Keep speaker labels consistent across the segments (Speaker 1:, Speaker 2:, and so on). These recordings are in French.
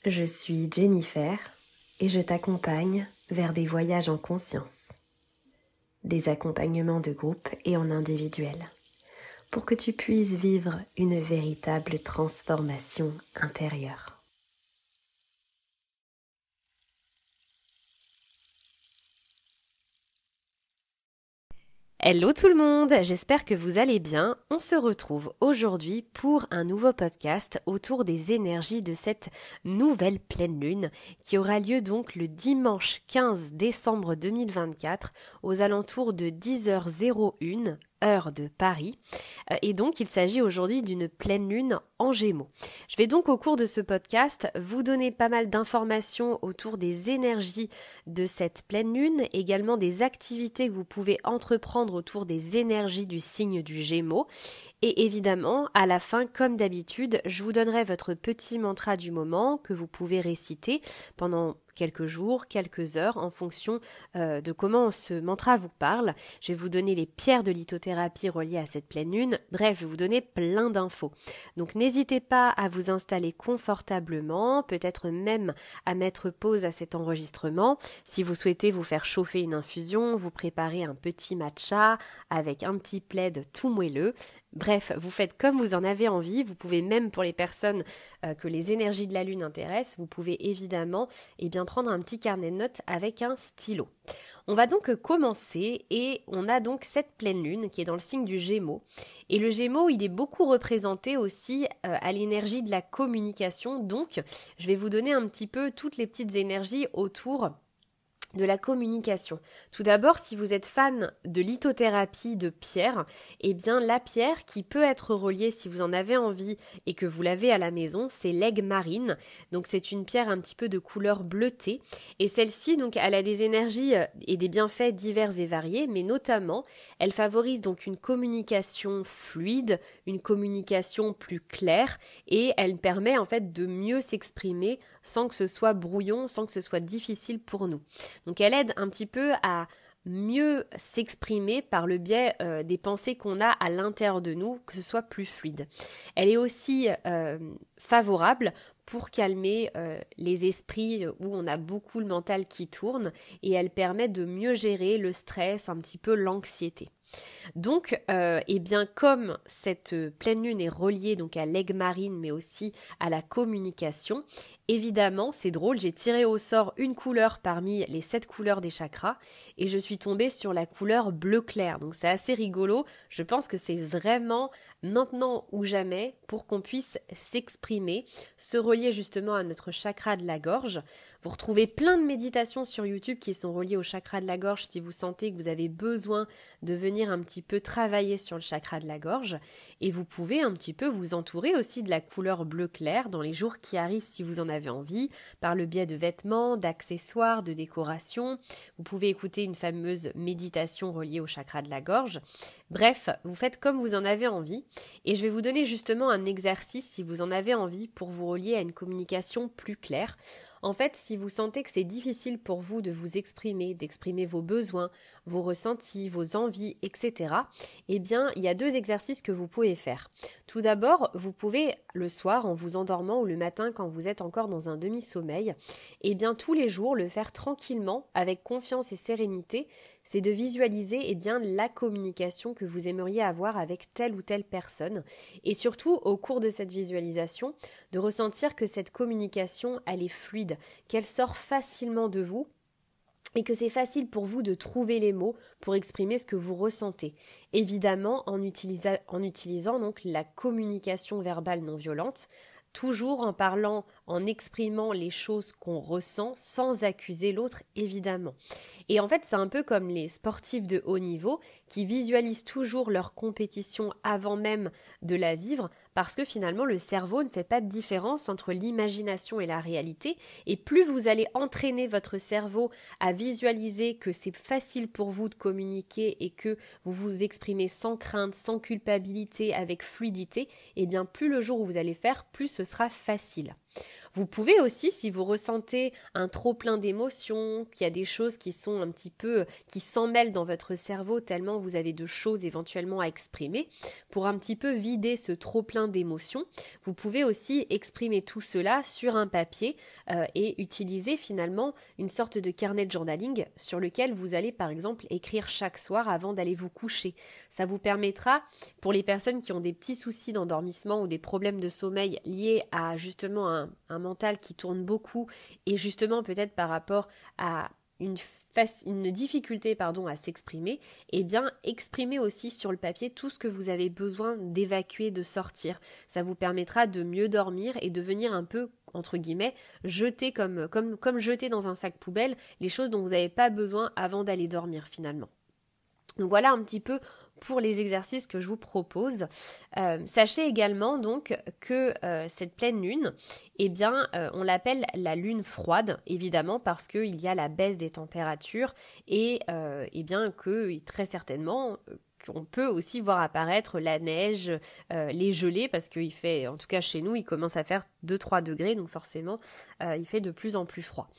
Speaker 1: Je suis Jennifer et je t'accompagne vers des voyages en conscience, des accompagnements de groupe et en individuel, pour que tu puisses vivre une véritable transformation intérieure. Hello tout le monde, j'espère que vous allez bien. On se retrouve aujourd'hui pour un nouveau podcast autour des énergies de cette nouvelle pleine lune qui aura lieu donc le dimanche 15 décembre 2024 aux alentours de 10h01 heure de Paris. Et donc il s'agit aujourd'hui d'une pleine lune en Gémeaux. Je vais donc au cours de ce podcast vous donner pas mal d'informations autour des énergies de cette pleine lune, également des activités que vous pouvez entreprendre autour des énergies du signe du Gémeaux. Et évidemment, à la fin, comme d'habitude, je vous donnerai votre petit mantra du moment que vous pouvez réciter pendant quelques jours, quelques heures, en fonction de comment ce mantra vous parle. Je vais vous donner les pierres de lithothérapie reliées à cette pleine lune. Bref, je vais vous donner plein d'infos. Donc n'hésitez pas à vous installer confortablement, peut-être même à mettre pause à cet enregistrement. Si vous souhaitez vous faire chauffer une infusion, vous préparez un petit matcha avec un petit plaid tout moelleux. Bref, vous faites comme vous en avez envie. Vous pouvez même, pour les personnes que les énergies de la lune intéressent, vous pouvez évidemment prendre un petit carnet de notes avec un stylo. On va donc commencer et on a donc cette pleine lune qui est dans le signe du Gémeaux. Et le Gémeaux, il est beaucoup représenté aussi à l'énergie de la communication. Donc, je vais vous donner un petit peu toutes les petites énergies autour de la communication. Tout d'abord, si vous êtes fan de lithothérapie de pierre, eh bien la pierre qui peut être reliée si vous en avez envie et que vous l'avez à la maison, c'est l'aigue marine. Donc c'est une pierre un petit peu de couleur bleutée et celle-ci donc elle a des énergies et des bienfaits divers et variés, mais notamment elle favorise donc une communication fluide, une communication plus claire et elle permet en fait de mieux s'exprimer sans que ce soit brouillon, sans que ce soit difficile pour nous. Donc elle aide un petit peu à mieux s'exprimer par le biais des pensées qu'on a à l'intérieur de nous, que ce soit plus fluide. Elle est aussi favorable pour calmer les esprits où on a beaucoup le mental qui tourne et elle permet de mieux gérer le stress, un petit peu l'anxiété. Donc, comme cette pleine lune est reliée donc à l'aigue marine, mais aussi à la communication, évidemment, c'est drôle, j'ai tiré au sort une couleur parmi les 7 couleurs des chakras et je suis tombée sur la couleur bleu clair. Donc, c'est assez rigolo. Je pense que c'est vraiment maintenant ou jamais pour qu'on puisse s'exprimer, se relier justement à notre chakra de la gorge. Vous retrouvez plein de méditations sur YouTube qui sont reliées au chakra de la gorge si vous sentez que vous avez besoin de venir un petit peu travailler sur le chakra de la gorge et vous pouvez un petit peu vous entourer aussi de la couleur bleu clair dans les jours qui arrivent si vous en avez envie, par le biais de vêtements, d'accessoires, de décorations. Vous pouvez écouter une fameuse méditation reliée au chakra de la gorge. Bref, vous faites comme vous en avez envie et je vais vous donner justement un exercice si vous en avez envie pour vous relier à une communication plus claire. En fait, si vous sentez que c'est difficile pour vous de vous exprimer, d'exprimer vos besoins, vos ressentis, vos envies, etc., eh bien, il y a 2 exercices que vous pouvez faire. Tout d'abord, vous pouvez, le soir, en vous endormant ou le matin quand vous êtes encore dans un demi-sommeil, eh bien, tous les jours, le faire tranquillement, avec confiance et sérénité, c'est de visualiser la communication que vous aimeriez avoir avec telle ou telle personne. Et surtout, au cours de cette visualisation, de ressentir que cette communication, elle est fluide, qu'elle sort facilement de vous et que c'est facile pour vous de trouver les mots pour exprimer ce que vous ressentez. Évidemment, en utilisant donc la communication verbale non violente, toujours en parlant, en exprimant les choses qu'on ressent sans accuser l'autre, évidemment. Et en fait, c'est un peu comme les sportifs de haut niveau qui visualisent toujours leur compétition avant même de la vivre parce que finalement, le cerveau ne fait pas de différence entre l'imagination et la réalité. Et plus vous allez entraîner votre cerveau à visualiser que c'est facile pour vous de communiquer et que vous vous exprimez sans crainte, sans culpabilité, avec fluidité, et bien plus le jour où vous allez faire, plus ce sera facile. Vous pouvez aussi, si vous ressentez un trop plein d'émotions, qu'il y a des choses qui sont un petit peu, qui s'en mêlent dans votre cerveau tellement vous avez de choses éventuellement à exprimer, pour un petit peu vider ce trop plein d'émotions, vous pouvez aussi exprimer tout cela sur un papier et utiliser finalement une sorte de carnet de journaling sur lequel vous allez par exemple écrire chaque soir avant d'aller vous coucher. Ça vous permettra, pour les personnes qui ont des petits soucis d'endormissement ou des problèmes de sommeil liés à justement un mental qui tourne beaucoup et justement peut-être par rapport à une difficulté à s'exprimer, eh bien exprimez aussi sur le papier tout ce que vous avez besoin d'évacuer, de sortir. Ça vous permettra de mieux dormir et de venir un peu, entre guillemets, jeter comme jeter dans un sac poubelle les choses dont vous n'avez pas besoin avant d'aller dormir finalement. Donc voilà un petit peu pour les exercices que je vous propose. Sachez également donc que cette pleine lune, eh bien, on l'appelle la lune froide, évidemment, parce qu'il y a la baisse des températures et eh bien que très certainement on peut aussi voir apparaître la neige, les gelées, parce qu'il fait, en tout cas chez nous, il commence à faire 2-3 degrés, donc forcément, il fait de plus en plus froid.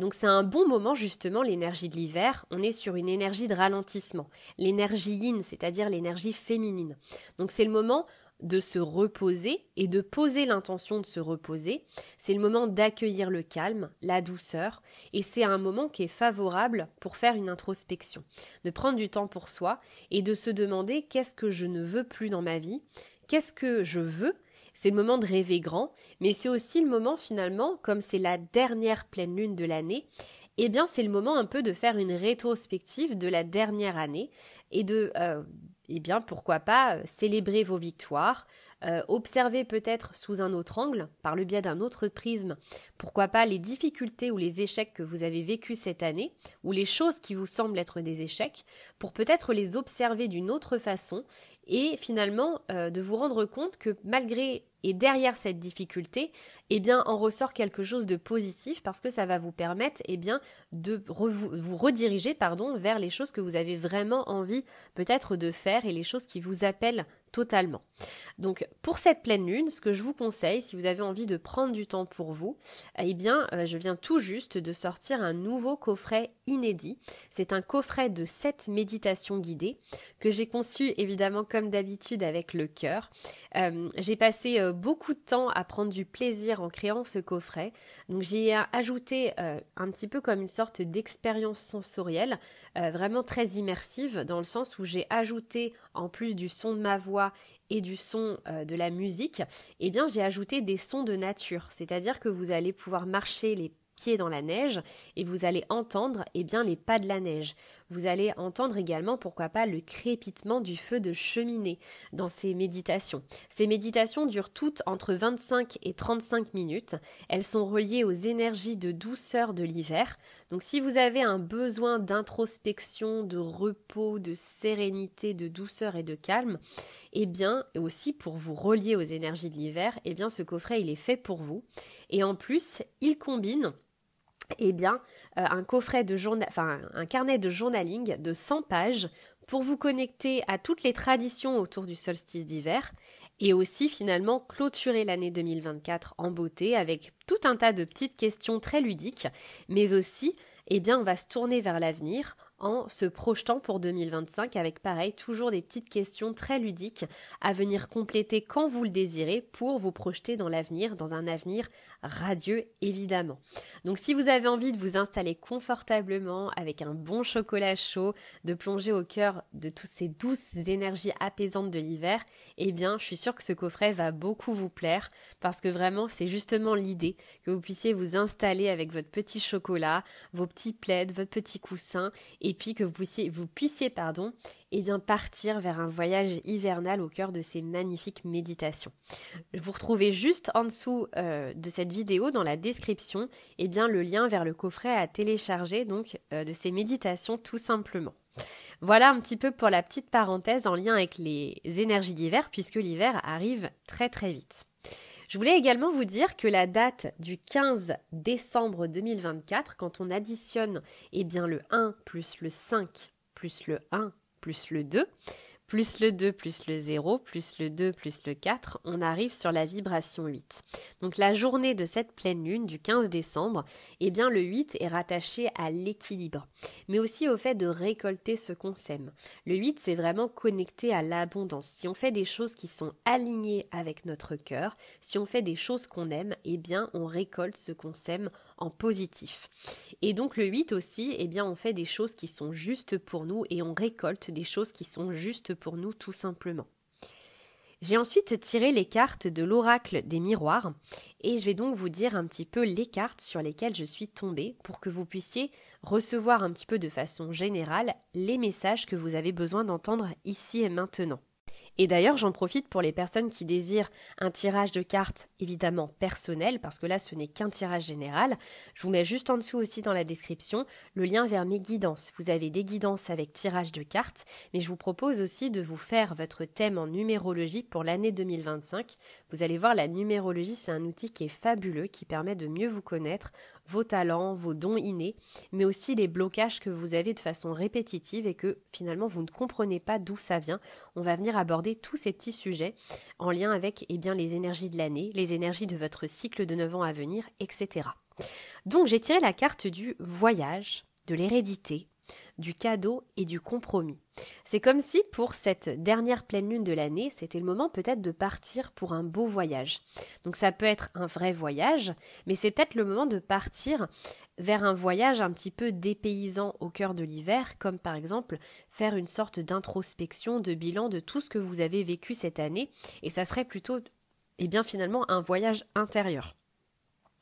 Speaker 1: Donc c'est un bon moment, justement, l'énergie de l'hiver. On est sur une énergie de ralentissement, l'énergie yin, c'est-à-dire l'énergie féminine. Donc c'est le moment de se reposer et de poser l'intention de se reposer. C'est le moment d'accueillir le calme, la douceur, et c'est un moment qui est favorable pour faire une introspection, de prendre du temps pour soi et de se demander qu'est-ce que je ne veux plus dans ma vie, qu'est-ce que je veux. C'est le moment de rêver grand, mais c'est aussi le moment finalement, comme c'est la dernière pleine lune de l'année, eh bien c'est le moment un peu de faire une rétrospective de la dernière année et de eh bien pourquoi pas célébrer vos victoires, observer peut-être sous un autre angle, par le biais d'un autre prisme, pourquoi pas les difficultés ou les échecs que vous avez vécus cette année, ou les choses qui vous semblent être des échecs, pour peut-être les observer d'une autre façon et finalement de vous rendre compte que malgré et derrière cette difficulté, eh bien, en ressort quelque chose de positif parce que ça va vous permettre de vous rediriger vers les choses que vous avez vraiment envie peut-être de faire et les choses qui vous appellent totalement. Donc pour cette pleine lune, ce que je vous conseille, si vous avez envie de prendre du temps pour vous, je viens tout juste de sortir un nouveau coffret inédit. C'est un coffret de 7 méditations guidées que j'ai conçu évidemment comme d'habitude avec le cœur. J'ai passé beaucoup de temps à prendre du plaisir en créant ce coffret. Donc j'ai ajouté un petit peu comme une sorte d'expérience sensorielle, vraiment très immersive dans le sens où j'ai ajouté en plus du son de ma voix et du son de la musique, eh bien j'ai ajouté des sons de nature, c'est-à-dire que vous allez pouvoir marcher les pieds dans la neige et vous allez entendre les pas de la neige. Vous allez entendre également, pourquoi pas, le crépitement du feu de cheminée dans ces méditations. Ces méditations durent toutes entre 25 et 35 minutes. Elles sont reliées aux énergies de douceur de l'hiver. Donc si vous avez un besoin d'introspection, de repos, de sérénité, de douceur et de calme, et aussi pour vous relier aux énergies de l'hiver, ce coffret il est fait pour vous. Et en plus, il combine un carnet de journaling de 100 pages pour vous connecter à toutes les traditions autour du solstice d'hiver et aussi finalement clôturer l'année 2024 en beauté avec tout un tas de petites questions très ludiques, mais aussi on va se tourner vers l'avenir en se projetant pour 2025 avec pareil toujours des petites questions très ludiques à venir compléter quand vous le désirez pour vous projeter dans l'avenir, dans un avenir radieux évidemment. Donc si vous avez envie de vous installer confortablement avec un bon chocolat chaud, de plonger au cœur de toutes ces douces énergies apaisantes de l'hiver, je suis sûre que ce coffret va beaucoup vous plaire parce que vraiment c'est justement l'idée que vous puissiez vous installer avec votre petit chocolat, vos petits plaids, votre petit coussin et puis que vous puissiez partir vers un voyage hivernal au cœur de ces magnifiques méditations. Vous retrouvez juste en dessous de cette vidéo, dans la description, le lien vers le coffret à télécharger de ces méditations tout simplement. Voilà un petit peu pour la petite parenthèse en lien avec les énergies d'hiver, puisque l'hiver arrive très très vite. Je voulais également vous dire que la date du 15 décembre 2024, quand on additionne le 1 plus le 5 plus le 1 plus le 2, Plus le 2, plus le 0, plus le 2, plus le 4, on arrive sur la vibration 8. Donc la journée de cette pleine lune du 15 décembre, eh bien le 8 est rattaché à l'équilibre, mais aussi au fait de récolter ce qu'on sème. Le 8, c'est vraiment connecté à l'abondance. Si on fait des choses qui sont alignées avec notre cœur, si on fait des choses qu'on aime, eh bien on récolte ce qu'on sème en positif. Et donc le 8 aussi, eh bien on fait des choses qui sont justes pour nous et on récolte des choses qui sont justes pour nous tout simplement. J'ai ensuite tiré les cartes de l'oracle des miroirs et je vais donc vous dire un petit peu les cartes sur lesquelles je suis tombée pour que vous puissiez recevoir un petit peu de façon générale les messages que vous avez besoin d'entendre ici et maintenant. Et d'ailleurs, j'en profite pour les personnes qui désirent un tirage de cartes évidemment personnel, parce que là, ce n'est qu'un tirage général. Je vous mets juste en dessous aussi dans la description le lien vers mes guidances. Vous avez des guidances avec tirage de cartes, mais je vous propose aussi de vous faire votre thème en numérologie pour l'année 2025. Vous allez voir, la numérologie, c'est un outil qui est fabuleux, qui permet de mieux vous connaître, vos talents, vos dons innés, mais aussi les blocages que vous avez de façon répétitive et que finalement vous ne comprenez pas d'où ça vient. On va venir aborder tous ces petits sujets en lien avec les énergies de l'année, les énergies de votre cycle de 9 ans à venir, etc. Donc j'ai tiré la carte du voyage, de l'hérédité, du cadeau et du compromis. C'est comme si pour cette dernière pleine lune de l'année, c'était le moment peut-être de partir pour un beau voyage. Donc ça peut être un vrai voyage, mais c'est peut-être le moment de partir vers un voyage un petit peu dépaysant au cœur de l'hiver, comme par exemple faire une sorte d'introspection, de bilan de tout ce que vous avez vécu cette année, et ça serait plutôt, finalement, un voyage intérieur.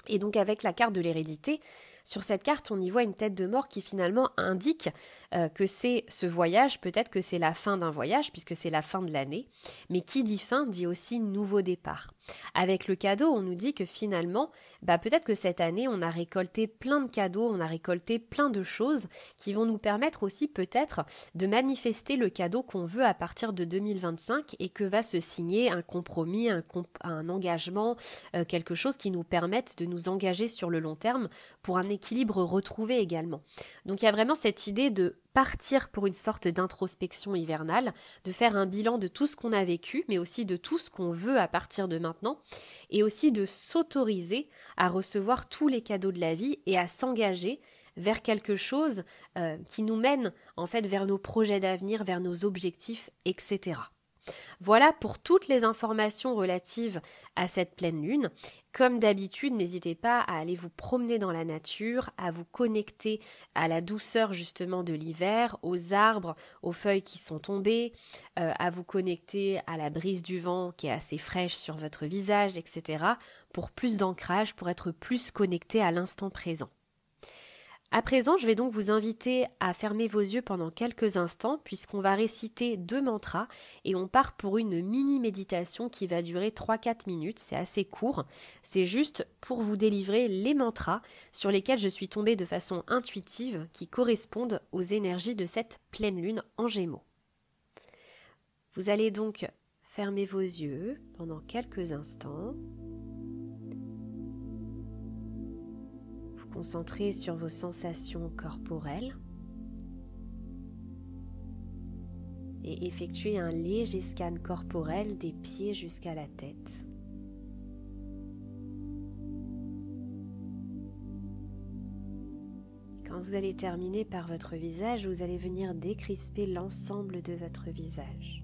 Speaker 1: Et donc avec la carte de l'hérédité, sur cette carte, on y voit une tête de mort qui finalement indique que c'est ce voyage, peut-être que c'est la fin d'un voyage, puisque c'est la fin de l'année, mais qui dit fin dit aussi nouveau départ. Avec le cadeau, on nous dit que finalement, peut-être que cette année, on a récolté plein de cadeaux, on a récolté plein de choses qui vont nous permettre aussi peut-être de manifester le cadeau qu'on veut à partir de 2025 et que va se signer un compromis, un engagement, quelque chose qui nous permette de nous engager sur le long terme pour un équilibre retrouvé également. Donc il y a vraiment cette idée de partir pour une sorte d'introspection hivernale, de faire un bilan de tout ce qu'on a vécu, mais aussi de tout ce qu'on veut à partir de maintenant, et aussi de s'autoriser à recevoir tous les cadeaux de la vie et à s'engager vers quelque chose qui nous mène en fait vers nos projets d'avenir, vers nos objectifs, etc. Voilà pour toutes les informations relatives à cette pleine lune. Comme d'habitude, n'hésitez pas à aller vous promener dans la nature, à vous connecter à la douceur justement de l'hiver, aux arbres, aux feuilles qui sont tombées, à vous connecter à la brise du vent qui est assez fraîche sur votre visage, etc. pour plus d'ancrage, pour être plus connecté à l'instant présent. À présent, je vais donc vous inviter à fermer vos yeux pendant quelques instants puisqu'on va réciter 2 mantras et on part pour une mini-méditation qui va durer 3-4 minutes, c'est assez court. C'est juste pour vous délivrer les mantras sur lesquels je suis tombée de façon intuitive qui correspondent aux énergies de cette pleine lune en Gémeaux. Vous allez donc fermer vos yeux pendant quelques instants. Concentrez sur vos sensations corporelles et effectuez un léger scan corporel des pieds jusqu'à la tête. Quand vous allez terminer par votre visage, vous allez venir décrisper l'ensemble de votre visage.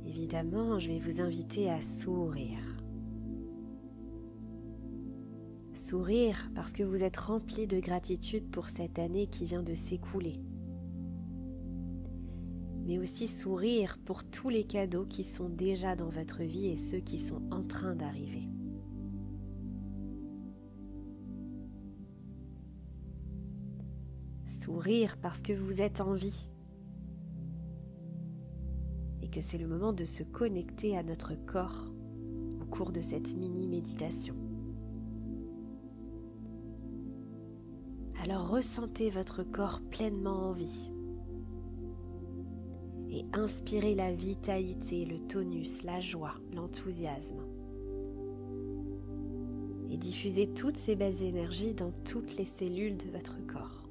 Speaker 1: Évidemment, je vais vous inviter à sourire. Sourire parce que vous êtes rempli de gratitude pour cette année qui vient de s'écouler. Mais aussi sourire pour tous les cadeaux qui sont déjà dans votre vie et ceux qui sont en train d'arriver. Sourire parce que vous êtes en vie. Que c'est le moment de se connecter à notre corps au cours de cette mini-méditation. Alors ressentez votre corps pleinement en vie et inspirez la vitalité, le tonus, la joie, l'enthousiasme et diffusez toutes ces belles énergies dans toutes les cellules de votre corps.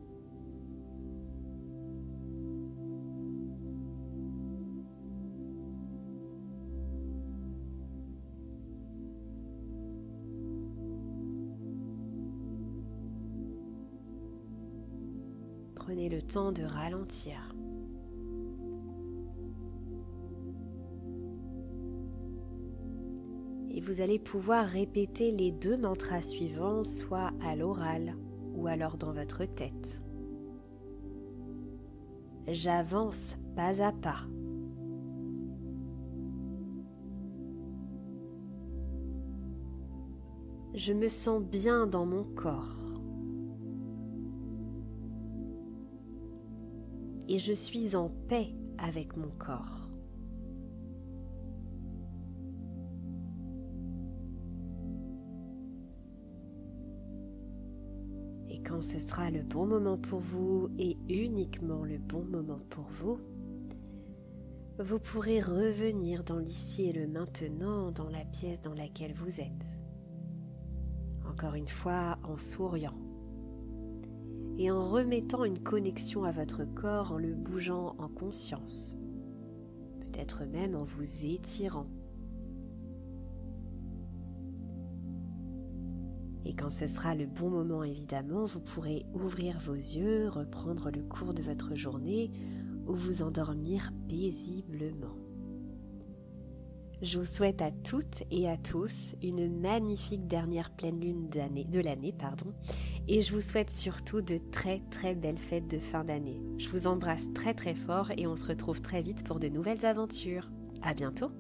Speaker 1: Prenez le temps de ralentir. Et vous allez pouvoir répéter les 2 mantras suivants, soit à l'oral ou alors dans votre tête. J'avance pas à pas. Je me sens bien dans mon corps. Et je suis en paix avec mon corps. Et quand ce sera le bon moment pour vous et uniquement le bon moment pour vous, vous pourrez revenir dans l'ici et le maintenant dans la pièce dans laquelle vous êtes. Encore une fois, en souriant et en remettant une connexion à votre corps en le bougeant en conscience, peut-être même en vous étirant. Et quand ce sera le bon moment, évidemment, vous pourrez ouvrir vos yeux, reprendre le cours de votre journée ou vous endormir paisiblement. Je vous souhaite à toutes et à tous une magnifique dernière pleine lune de l'année, et je vous souhaite surtout de très très belles fêtes de fin d'année. Je vous embrasse très très fort et on se retrouve très vite pour de nouvelles aventures. À bientôt!